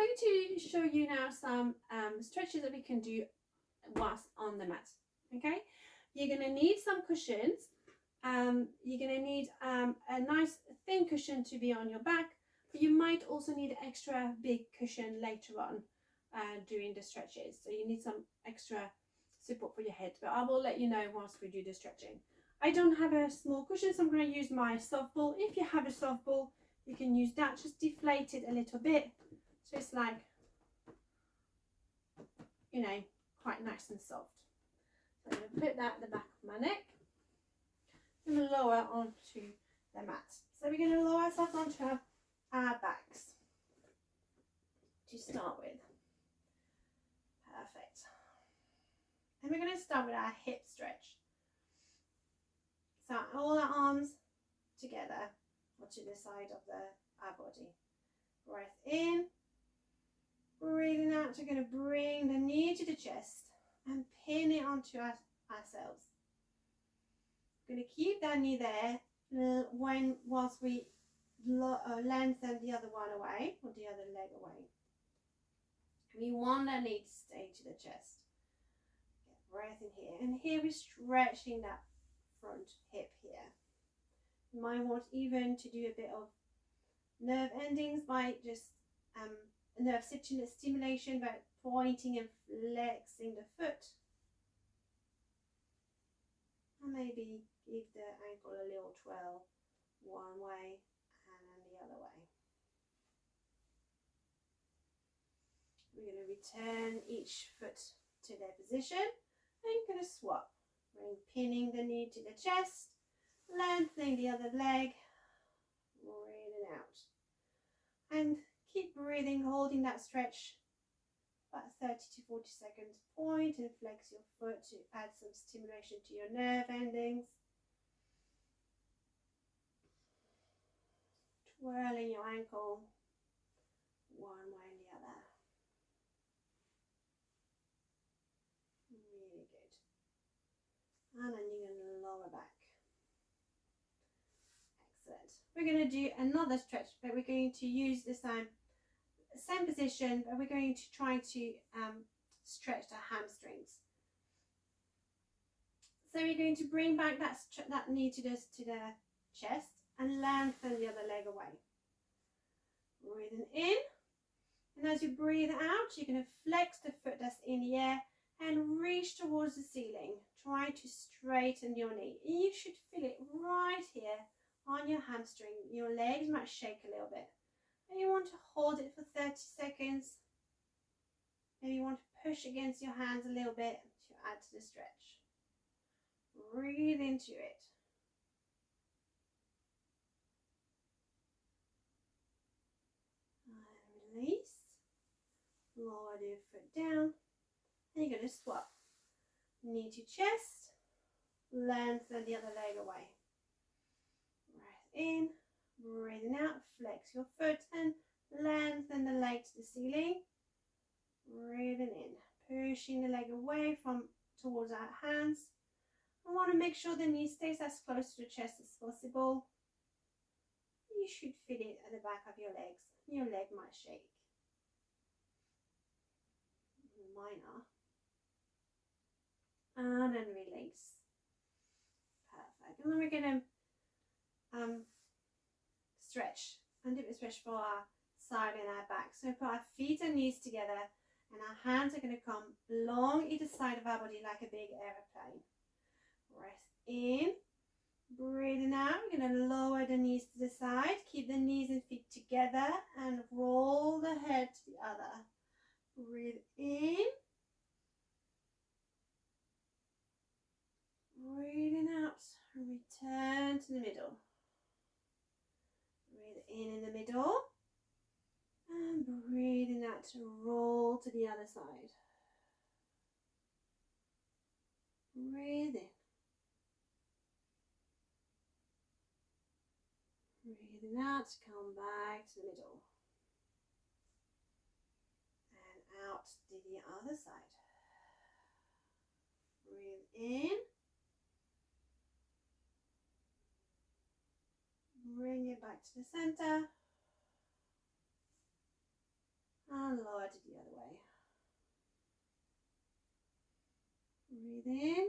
going to show you now some stretches that we can do whilst on the mat. Okay, you're going to need some cushions. You're going to need a nice thin cushion to be on your back, but you might also need an extra big cushion later on doing the stretches. So you need some extra support for your head, but I will let you know once we do the stretching. I don't have a small cushion, so I'm going to use my soft ball. If you have a soft ball, you can use that. Just deflate it a little bit, so it's like, you know, quite nice and soft. So I'm going to put that at the back of my neck. I'm going to lower onto the mat. So we're going to lower ourselves onto our backs to start with. Perfect. And we're going to start with our hip stretch. So all our arms together or to the side of our body. Breath in, breathing out. We're going to bring the knee to the chest and pin it onto ourselves. We're going to keep that knee there whilst we lengthen the other one away, or the other leg away. We want that knee to stay to the chest. Get breath in here, and here we're stretching that front hip here. You might want even to do a bit of nerve endings by just nerve stimulation by pointing and flexing the foot. And maybe give the ankle a little twirl one way and then the other way. We're going to return each foot to their position and going to swap. Pinning the knee to the chest, lengthening the other leg, breathing out. And keep breathing, holding that stretch about 30 to 40 seconds. Point and flex your foot to add some stimulation to your nerve endings. Twirling your ankle one way and the other. Really good. And then you're going to lower back. Excellent. We're going to do another stretch, but we're going to use this time same position, but we're going to try to stretch the hamstrings. So we're going to bring back that knee to the chest and lengthen the other leg away. Breathing in, and as you breathe out, you're going to flex the foot that's in the air and reach towards the ceiling. Try to straighten your knee. You should feel it right here on your hamstring. Your legs might shake a little bit. And you want to hold it for 30 seconds. Maybe you want to push against your hands a little bit to add to the stretch. Breathe into it. And release. Lower the foot down. And you're going to swap. Knee to chest. Lengthen the other leg away. Breath in. Breathing out, flex your foot and lengthen the leg to the ceiling. Breathing in, pushing the leg away towards our hands. I want to make sure the knee stays as close to the chest as possible. You should feel it at the back of your legs. Your leg might shake. Mine are. And then release. Perfect. And then we're going to stretch and do a stretch for our side and our back. So put our feet and knees together and our hands are going to come along either side of our body like a big aeroplane. Breath in, breathing out. We're going to lower the knees to the side, keep the knees and feet together and roll the head to the other. Breathe in, breathing out, return to the middle. Breathe in the middle and breathing out to roll to the other side. Breathe in. Breathing out, come back to the middle. And out to the other side. Breathe in. Bring it back to the center. and lower to the other way. Breathe in.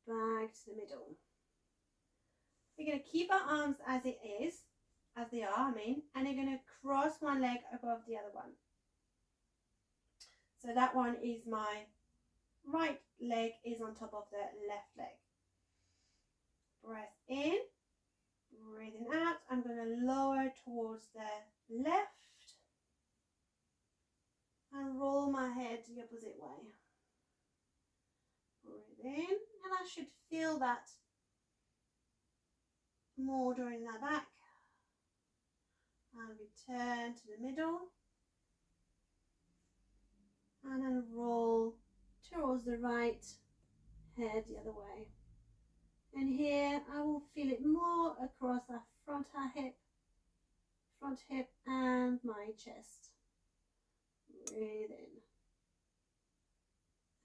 Back to the middle. We're going to keep our arms as it is, as they are, and you're going to cross one leg above the other one. So that one is my right leg is on top of the left leg. Breath in, breathing out. I'm going to lower towards the left and roll my head the opposite way. Breathe in, and I should feel that more during that back. And return to the middle. And then roll towards the right, head the other way. And here I will feel it more across the front hip and my chest. Breathe in.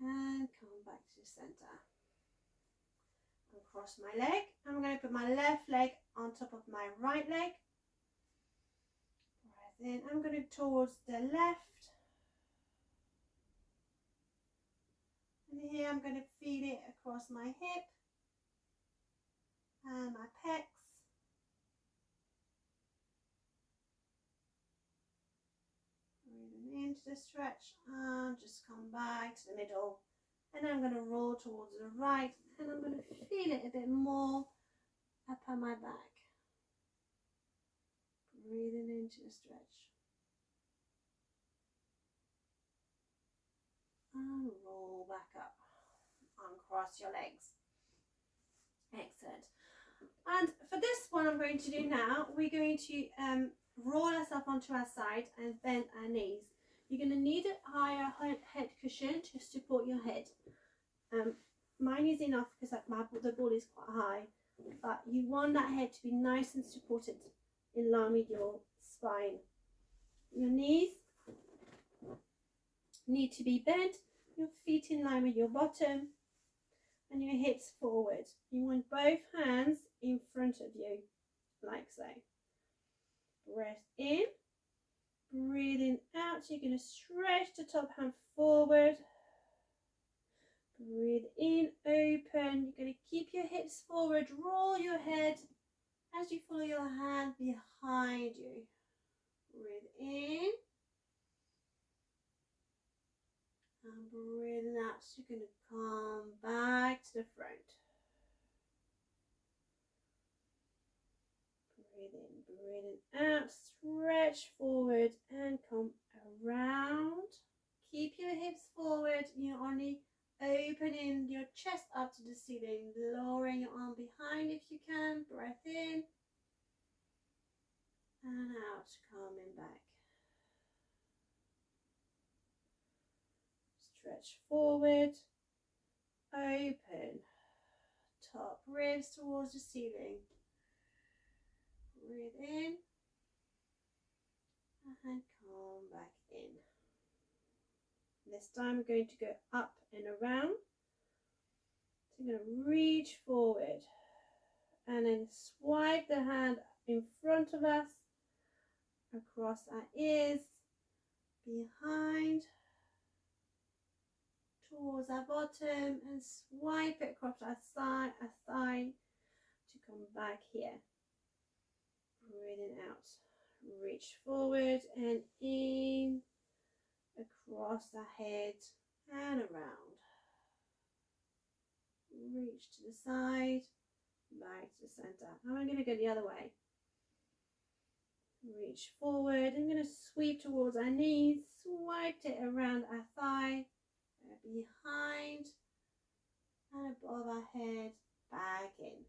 And come back to the center. And cross my leg. I'm going to put my left leg on top of my right leg. Breath in. I'm going to towards the left. And here I'm going to feel it across my hip and my pecs. Breathing into the stretch and just come back to the middle. And I'm going to roll towards the right and I'm going to feel it a bit more up on my back. Breathing into the stretch. And roll back up. Uncross your legs. Excellent. And for this one I'm going to do now, we're going to roll ourselves onto our side and bend our knees. You're going to need a higher head cushion to support your head. Mine is enough because the ball is quite high, but you want that head to be nice and supported in line with your spine. Your knees need to be bent, your feet in line with your bottom, and your hips forward. You want both hands in front of you, like so. Breath in, breathing out. You're going to stretch the top hand forward. Breathe in, open. You're going to keep your hips forward, roll your head as you follow your hand behind you. Breathe in. And breathing out. So you're going to come back to the front. Breathing out, stretch forward and come around. Keep your hips forward. You're only opening your chest up to the ceiling, lowering your arm behind if you can. Breath in and out, coming back. Stretch forward, open, top ribs towards the ceiling. Breathe in and come back in. This time we're going to go up and around. So we're going to reach forward and then swipe the hand in front of us, across our ears, behind, towards our bottom, and swipe it across our thigh to come back here. Breathing out, reach forward and in, across the head and around. Reach to the side, back to the center. Now I'm going to go the other way. Reach forward. I'm going to sweep towards our knees, swipe it around our thigh, behind and above our head, back in.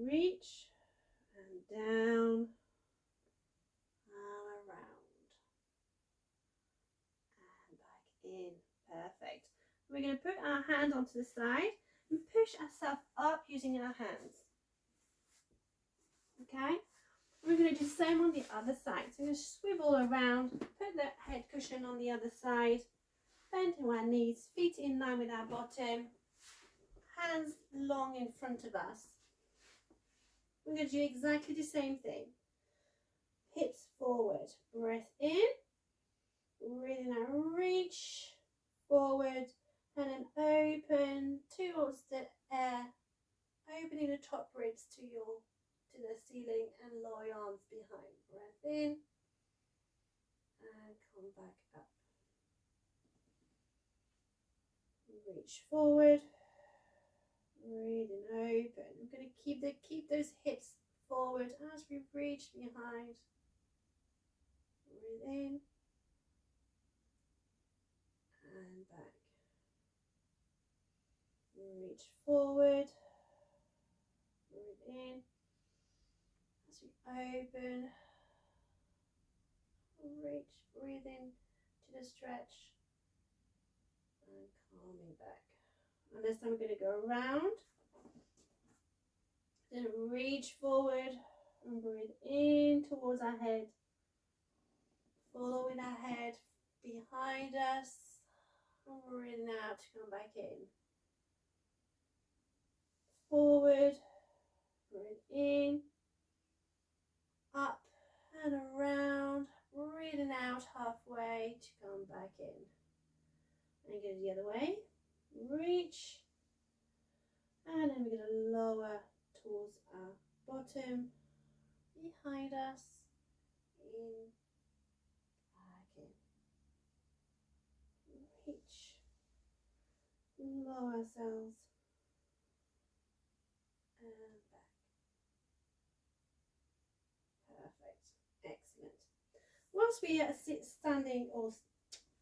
Reach and down and around and back in. Perfect. We're going to put our hand onto the side and push ourselves up using our hands. Okay, we're going to do the same on the other side. So we're going to swivel around, put the head cushion on the other side, bend to our knees, feet in line with our bottom, hands long in front of us. We're going to do exactly the same thing. Hips forward, breath in, breathe out, reach forward, and then open towards the air, opening the top ribs to the ceiling and lower your arms behind. Breath in and come back up. Reach forward, breathing open. We're going to keep those hips forward as we reach behind. Breathe in and back. Reach forward, breathe in as we open, reach, breathe in to the stretch and calming back. And this time we're going to go around, then reach forward and breathe in towards our head, following our head behind us, and breathing out to come back in. Forward, breathe in, up and around, breathing out halfway to come back in. And go the other way, reach, and then we're going to lower towards our bottom, behind us, in, back in. Reach, lower ourselves, and back. Perfect, excellent. Whilst we are standing, or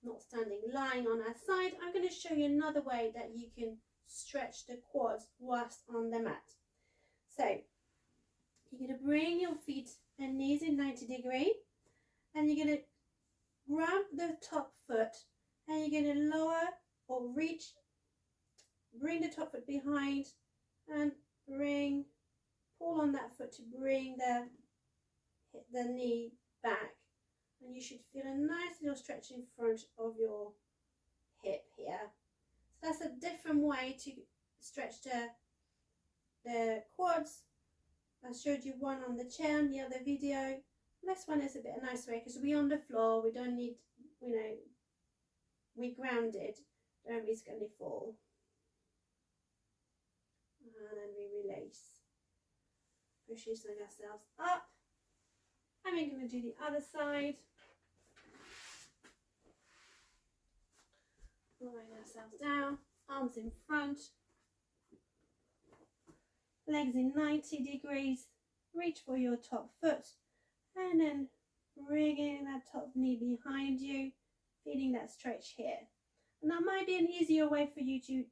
not standing, lying on our side, I'm going to show you another way that you can stretch the quads whilst on the mat. So you're going to bring your feet and knees in 90 degree, and you're going to grab the top foot and you're going to lower or reach, bring the top foot behind and pull on that foot to bring the knee back, and you should feel a nice little stretch in front of your hip here. So that's a different way to stretch the quads. I showed you one on the chair in the other video. This one is a bit nice way because we're on the floor, we don't need, we're grounded, don't risk any fall. And then we release. Pushing ourselves up. And we're going to do the other side. Lowering ourselves down, arms in front, legs in 90 degrees, reach for your top foot, and then bringing that top knee behind you, feeling that stretch here. And that might be an easier way for you to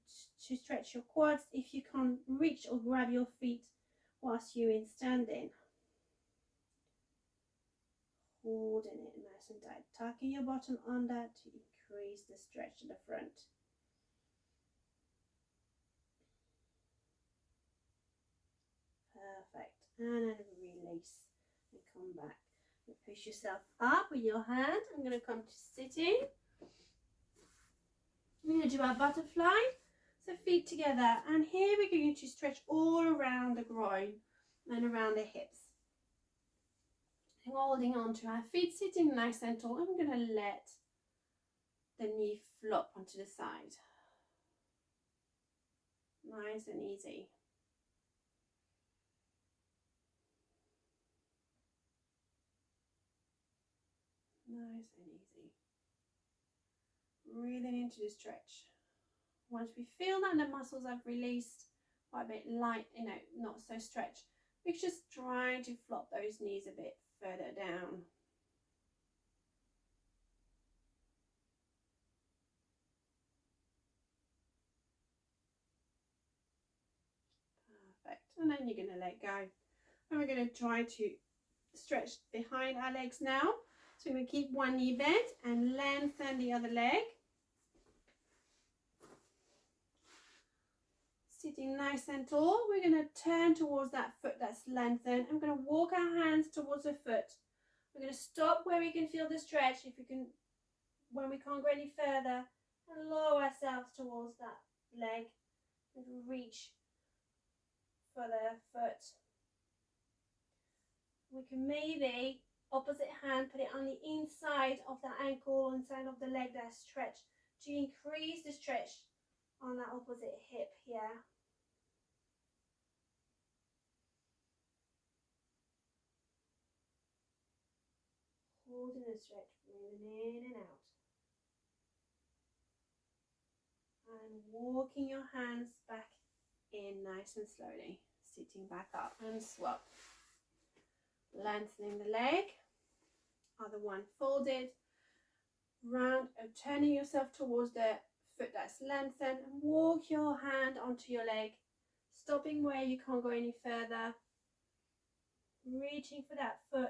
stretch your quads if you can't reach or grab your feet whilst you're in standing. Holding it nice and tight, tucking your bottom under to increase the stretch in the front. Perfect. And then release and come back. You push yourself up with your hand. I'm going to come to sitting. We're going to do our butterfly. So feet together, and here we're going to stretch all around the groin and around the hips. Holding on to our feet, sitting nice and tall. I'm going to let the knee flop onto the side. Nice and easy. Nice and easy. Breathing into the stretch. Once we feel that the muscles have released, quite a bit light, not so stretched, we're just trying to flop those knees a bit further down. Perfect. And then you're going to let go. And we're going to try to stretch behind our legs now. So we're going to keep one knee bent and lengthen the other leg. Sitting nice and tall, we're going to turn towards that foot that's lengthened. I'm going to walk our hands towards the foot. We're going to stop where we can feel the stretch, when we can't go any further, and lower ourselves towards that leg and reach for the foot. We can maybe opposite hand put it on the inside of the ankle, inside of the leg that's stretched, to increase the stretch on that opposite hip here. Holding the stretch, breathing in and out. And walking your hands back in nice and slowly. Sitting back up and swap. Lengthening the leg. Other one folded. Round and turning yourself towards the foot that's lengthened. Walk your hand onto your leg. Stopping where you can't go any further. Reaching for that foot.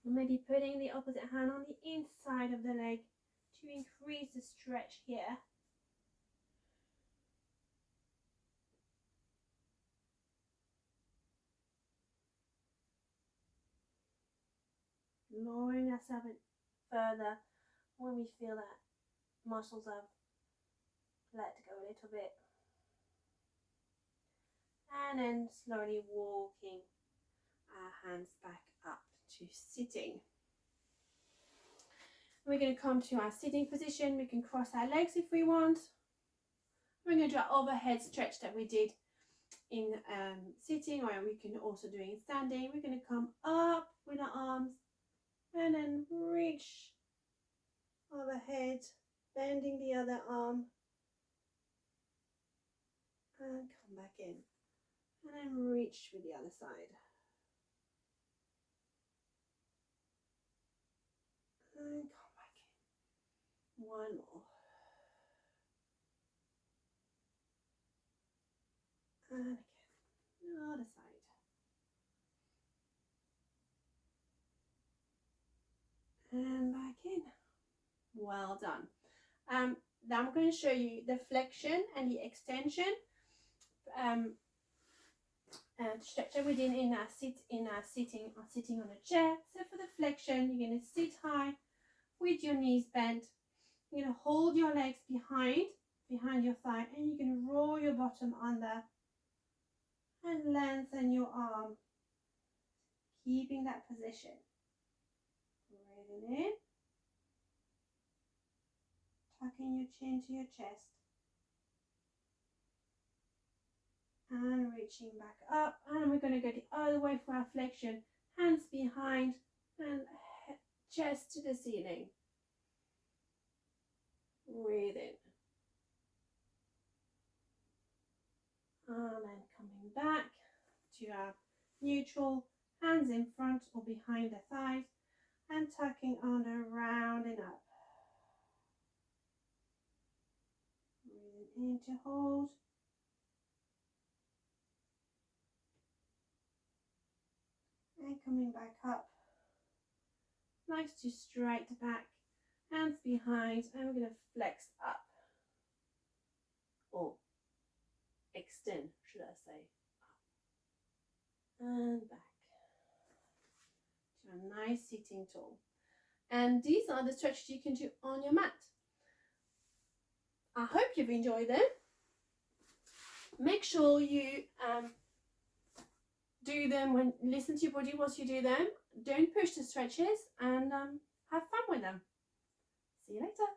Maybe putting the opposite hand on the inside of the leg to increase the stretch here. Lowering ourselves further when we feel that muscles have let go a little bit. And then slowly walking our hands back up to sitting. We're going to come to our sitting position. We can cross our legs if we want. We're going to do our overhead stretch that we did in sitting, or we can also do it in standing. We're going to come up with our arms and then reach overhead, bending the other arm, and come back in, and then reach with the other side. And come back in. One more. And again, the other side. And back in. Well done. Now I'm going to show you the flexion and the extension stretch that we did in our sitting on a chair. So for the flexion, you're going to sit high with your knees bent. You're going to hold your legs behind your thigh, and you can roll your bottom under and lengthen your arm, keeping that position. Breathing in, tucking your chin to your chest, and reaching back up. And we're going to go the other way for our flexion, hands behind and chest to the ceiling. Breathe in. And then coming back to our neutral, hands in front or behind the thighs, and tucking under, rounding up. Breathing in to hold. And coming back up. Nice to straight back, hands behind, and we're going to flex up. Or extend, should I say. And back to a nice sitting tall. And these are the stretches you can do on your mat. I hope you've enjoyed them. Make sure you do them listen to your body whilst you do them. Don't push the stretches, and have fun with them. See you later.